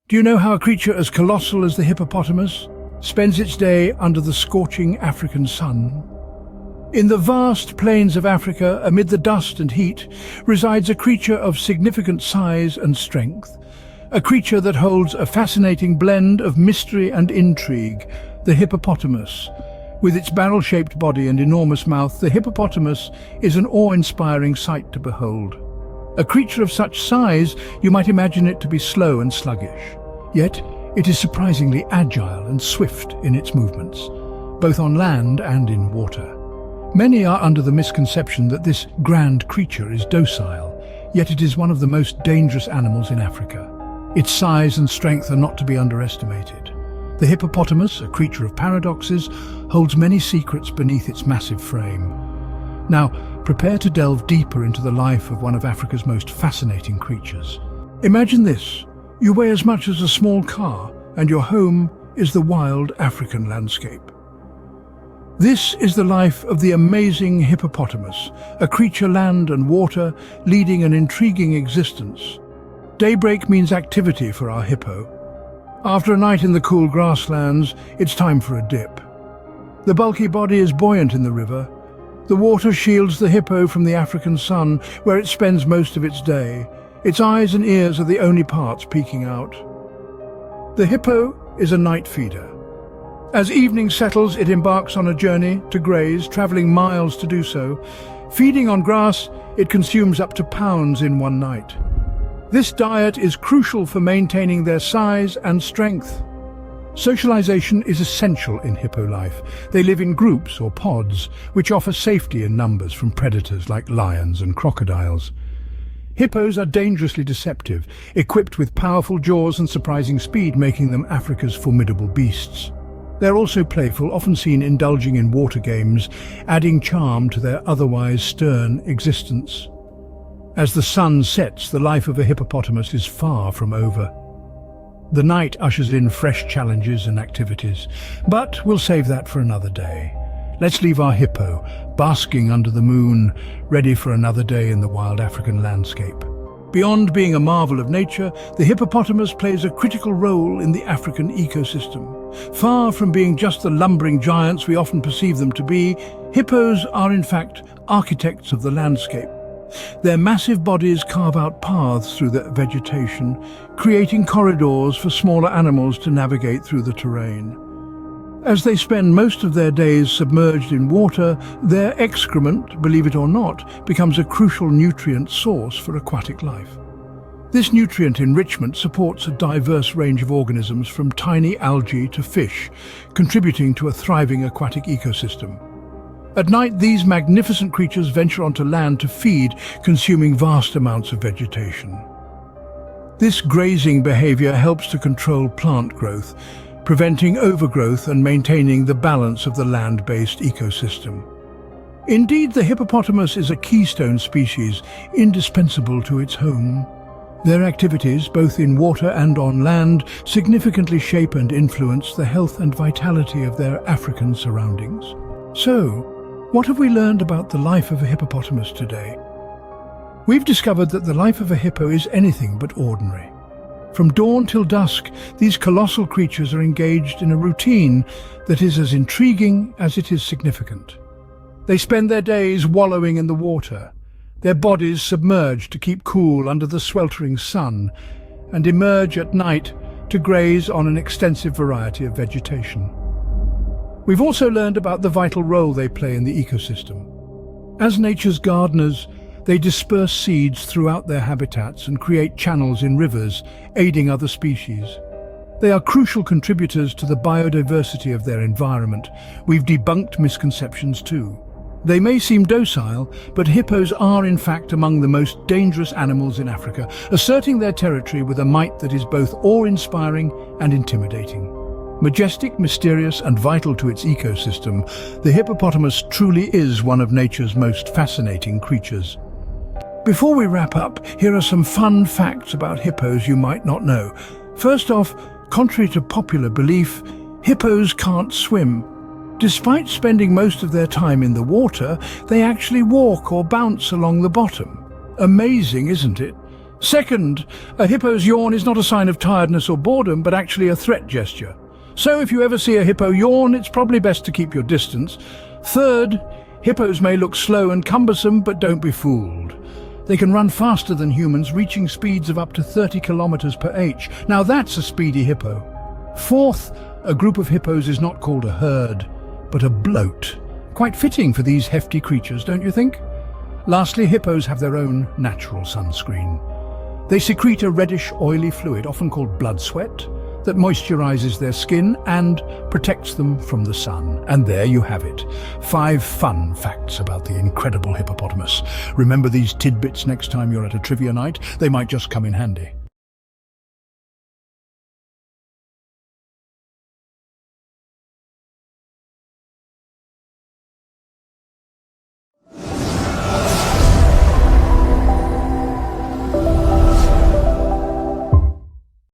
Do you know how a creature as colossal as the hippopotamus spends its day under the scorching African sun? In the vast plains of Africa, amid the dust and heat, resides a creature of significant size and strength. A creature that holds a fascinating blend of mystery and intrigue, the hippopotamus. With its barrel-shaped body and enormous mouth, the hippopotamus is an awe-inspiring sight to behold. A creature of such size, you might imagine it to be slow and sluggish. Yet, it is surprisingly agile and swift in its movements, both on land and in water. Many are under the misconception that this grand creature is docile, yet it is one of the most dangerous animals in Africa. Its size and strength are not to be underestimated. The hippopotamus, a creature of paradoxes, holds many secrets beneath its massive frame. Now, prepare to delve deeper into the life of one of Africa's most fascinating creatures. Imagine this. You weigh as much as a small car, and your home is the wild African landscape. This is the life of the amazing hippopotamus, a creature land and water, leading an intriguing existence. Daybreak means activity for our hippo. After a night in the cool grasslands, it's time for a dip. The bulky body is buoyant in the river. The water shields the hippo from the African sun, where it spends most of its day. Its eyes and ears are the only parts peeking out. The hippo is a night feeder. As evening settles, it embarks on a journey to graze, traveling miles to do so. Feeding on grass, it consumes up to pounds in one night. This diet is crucial for maintaining their size and strength. Socialization is essential in hippo life. They live in groups or pods, which offer safety in numbers from predators like lions and crocodiles. Hippos are dangerously deceptive, equipped with powerful jaws and surprising speed, making them Africa's formidable beasts. They're also playful, often seen indulging in water games, adding charm to their otherwise stern existence. As the sun sets, the life of a hippopotamus is far from over. The night ushers in fresh challenges and activities, but we'll save that for another day. Let's leave our hippo basking under the moon, ready for another day in the wild African landscape. Beyond being a marvel of nature, the hippopotamus plays a critical role in the African ecosystem. Far from being just the lumbering giants we often perceive them to be, hippos are in fact architects of the landscape. Their massive bodies carve out paths through the vegetation, creating corridors for smaller animals to navigate through the terrain. As they spend most of their days submerged in water, their excrement, believe it or not, becomes a crucial nutrient source for aquatic life. This nutrient enrichment supports a diverse range of organisms from tiny algae to fish, contributing to a thriving aquatic ecosystem. At night, these magnificent creatures venture onto land to feed, consuming vast amounts of vegetation. This grazing behavior helps to control plant growth, preventing overgrowth and maintaining the balance of the land-based ecosystem. Indeed, the hippopotamus is a keystone species, indispensable to its home. Their activities, both in water and on land, significantly shape and influence the health and vitality of their African surroundings. So, what have we learned about the life of a hippopotamus today? We've discovered that the life of a hippo is anything but ordinary. From dawn till dusk, these colossal creatures are engaged in a routine that is as intriguing as it is significant. They spend their days wallowing in the water, their bodies submerged to keep cool under the sweltering sun, and emerge at night to graze on an extensive variety of vegetation. We've also learned about the vital role they play in the ecosystem. As nature's gardeners, they disperse seeds throughout their habitats and create channels in rivers, aiding other species. They are crucial contributors to the biodiversity of their environment. We've debunked misconceptions too. They may seem docile, but hippos are in fact among the most dangerous animals in Africa, asserting their territory with a might that is both awe-inspiring and intimidating. Majestic, mysterious, and vital to its ecosystem, the hippopotamus truly is one of nature's most fascinating creatures. Before we wrap up, here are some fun facts about hippos you might not know. First off, contrary to popular belief, hippos can't swim. Despite spending most of their time in the water, they actually walk or bounce along the bottom. Amazing, isn't it? Second, a hippo's yawn is not a sign of tiredness or boredom, but actually a threat gesture. So if you ever see a hippo yawn, it's probably best to keep your distance. Third, hippos may look slow and cumbersome, but don't be fooled. They can run faster than humans, reaching speeds of up to 30 kilometers per h. Now that's a speedy hippo. Fourth, a group of hippos is not called a herd, but a bloat. Quite fitting for these hefty creatures, don't you think? Lastly, hippos have their own natural sunscreen. They secrete a reddish, oily fluid, often called blood sweat, that moisturizes their skin and protects them from the sun. And there you have it. 5 fun facts about the incredible hippopotamus. Remember these tidbits next time you're at a trivia night? They might just come in handy.